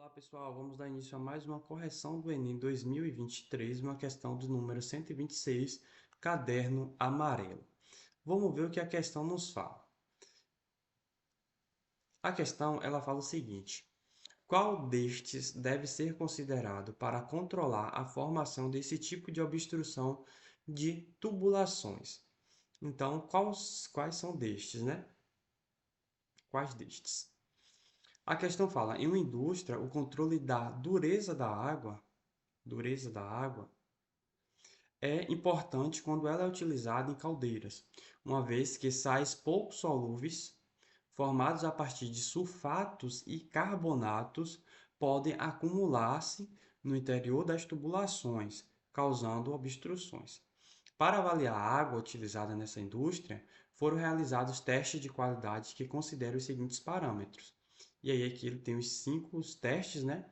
Olá pessoal, vamos dar início a mais uma correção do Enem 2023, uma questão do número 126, caderno amarelo. Vamos ver o que a questão nos fala. A questão ela fala o seguinte: qual destes deve ser considerado para controlar a formação desse tipo de obstrução de tubulações? Então, quais são destes, né? Quais destes? A questão fala, em uma indústria, o controle da dureza da água é importante quando ela é utilizada em caldeiras, uma vez que sais pouco solúveis, formados a partir de sulfatos e carbonatos, podem acumular-se no interior das tubulações, causando obstruções. Para avaliar a água utilizada nessa indústria, foram realizados testes de qualidade que consideram os seguintes parâmetros. E aí aqui ele tem os 5 testes, né?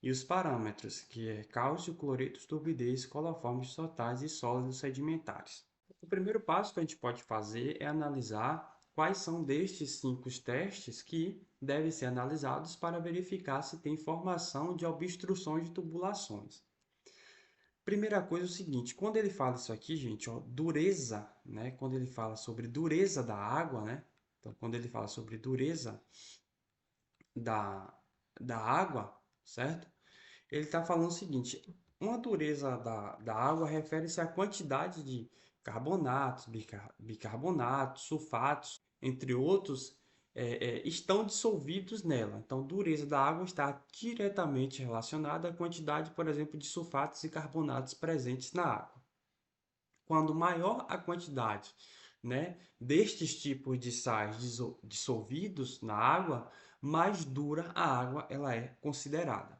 E os parâmetros, que é cálcio, cloreto, turbidez, coliformes totais e sólidos sedimentares. O primeiro passo que a gente pode fazer é analisar quais são destes 5 testes que devem ser analisados para verificar se tem formação de obstruções de tubulações. Primeira coisa é o seguinte, quando ele fala isso aqui, gente, ó, dureza, né? Quando ele fala sobre dureza da água, né? Então, quando ele fala sobre dureza da, da água, certo? Ele está falando o seguinte: uma dureza da água refere-se à quantidade de carbonatos, bicarbonatos, sulfatos, entre outros, estão dissolvidos nela. Então, dureza da água está diretamente relacionada à quantidade, por exemplo, de sulfatos e carbonatos presentes na água. Quando maior a quantidade, né, destes tipos de sais dissolvidos na água, mais dura a água ela é considerada.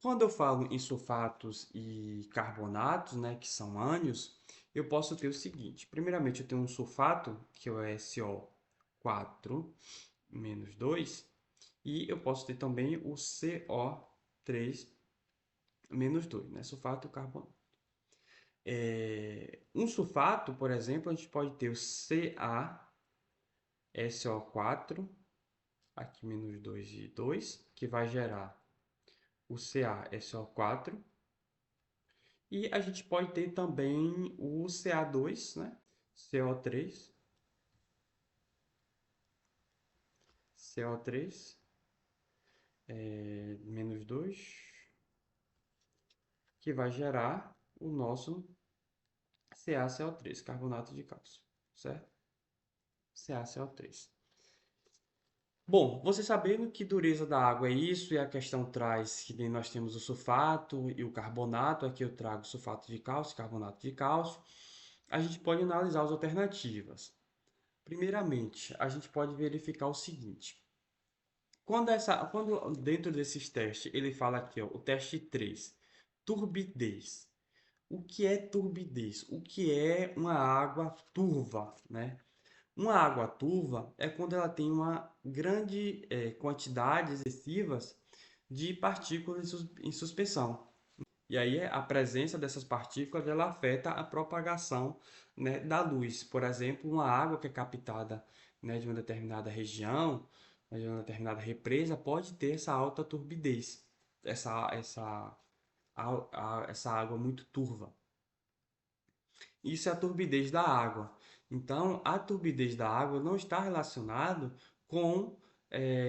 Quando eu falo em sulfatos e carbonatos, né, que são ânions, eu posso ter o seguinte. Primeiramente, eu tenho um sulfato, que é o SO4 menos 2, e eu posso ter também o CO3 menos 2, né, sulfato e carbonato. Um sulfato, por exemplo, a gente pode ter o CaSO4, aqui menos 2 e 2, que vai gerar o CaSO4. E a gente pode ter também o Ca2, né? CO3, CO3, menos 2, que vai gerar o nosso CaCO3, carbonato de cálcio, certo? CaCO3. Bom, você sabendo que dureza da água é isso, e a questão traz que nós temos o sulfato e o carbonato, aqui eu trago sulfato de cálcio, carbonato de cálcio, a gente pode analisar as alternativas. Primeiramente, a gente pode verificar o seguinte: quando dentro desses testes ele fala aqui, ó, o teste 3, turbidez. O que é turbidez? O que é uma água turva, né? Uma água turva é quando ela tem uma grande quantidade excessivas de partículas em suspensão. E aí a presença dessas partículas ela afeta a propagação, né, da luz. Por exemplo, uma água que é captada, né, de uma determinada região, né, de uma determinada represa, pode ter essa alta turbidez, essa água muito turva. Isso é a turbidez da água. Então, a turbidez da água não está relacionado com,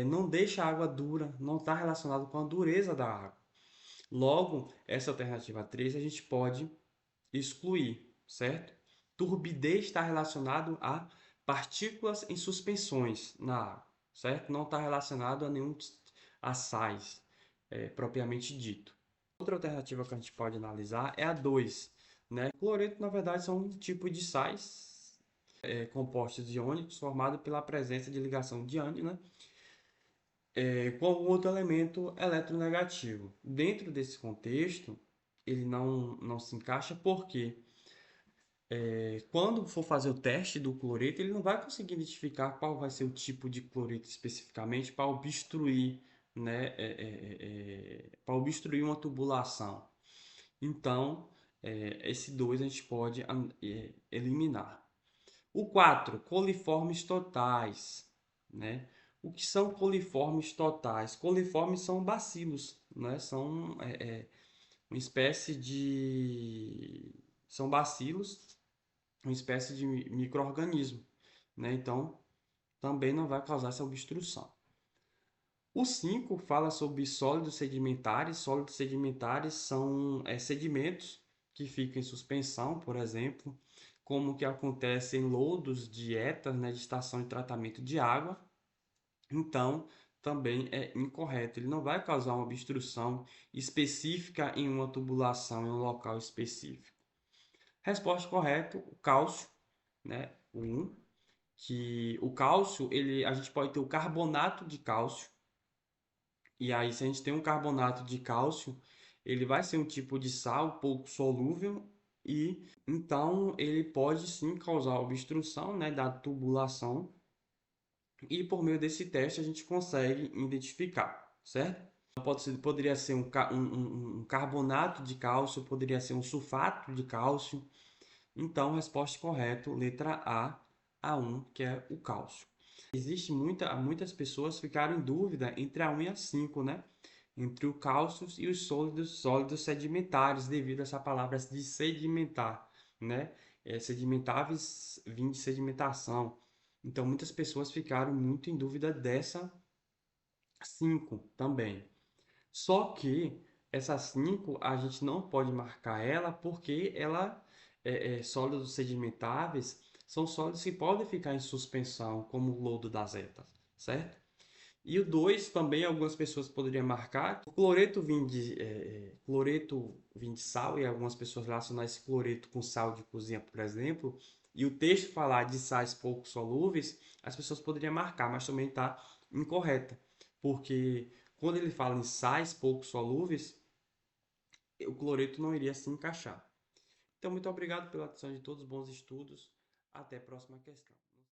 não deixa a água dura, não está relacionado com a dureza da água. Logo, essa alternativa 3 a gente pode excluir, certo? Turbidez está relacionado a partículas em suspensões na água, certo? Não está relacionado a nenhum a sais, propriamente dito. Outra alternativa que a gente pode analisar é a 2, né? Cloreto, na verdade, são um tipo de sais compostos iônicos formados pela presença de ligação de ânion, né? Com algum outro elemento eletronegativo. Dentro desse contexto, ele não se encaixa porque quando for fazer o teste do cloreto, ele não vai conseguir identificar qual vai ser o tipo de cloreto especificamente para obstruir, né, para obstruir uma tubulação. Então, esse 2 a gente pode eliminar. O 4, coliformes totais, né? O que são coliformes totais? Coliformes são bacilos, né? São uma espécie de... São bacilos, uma espécie de micro-organismo, né? Então, também não vai causar essa obstrução. O 5 fala sobre sólidos sedimentares. Sólidos sedimentares são sedimentos que ficam em suspensão, por exemplo, como que acontece em lodos de ETA, né, de estação de tratamento de água. Então, também é incorreto. Ele não vai causar uma obstrução específica em uma tubulação, em um local específico. Resposta correta, o cálcio, né? O 1, que o cálcio, a gente pode ter o carbonato de cálcio, e aí se a gente tem um carbonato de cálcio, ele vai ser um tipo de sal pouco solúvel e então ele pode sim causar obstrução, né, da tubulação, e por meio desse teste a gente consegue identificar, certo? Poderia ser um carbonato de cálcio, poderia ser um sulfato de cálcio. Então, resposta correta, letra A1, que é o cálcio. Muitas pessoas ficaram em dúvida entre a 1 e a 5, né? Entre o cálcio e os sólidos sedimentares, devido a essa palavra de sedimentar, né? Sedimentáveis vêm de sedimentação. Então, muitas pessoas ficaram muito em dúvida dessa 5 também. Só que essa 5 a gente não pode marcar ela porque sólidos sedimentáveis são sólidos que podem ficar em suspensão, como o lodo das etas, certo? E o 2 também algumas pessoas poderiam marcar. O cloreto vem de sal e algumas pessoas relacionam esse cloreto com sal de cozinha, por exemplo. E o texto falar de sais pouco solúveis, as pessoas poderiam marcar, mas também está incorreta. Porque quando ele fala em sais pouco solúveis, o cloreto não iria se encaixar. Então, muito obrigado pela atenção de todos, bons estudos. Até a próxima questão.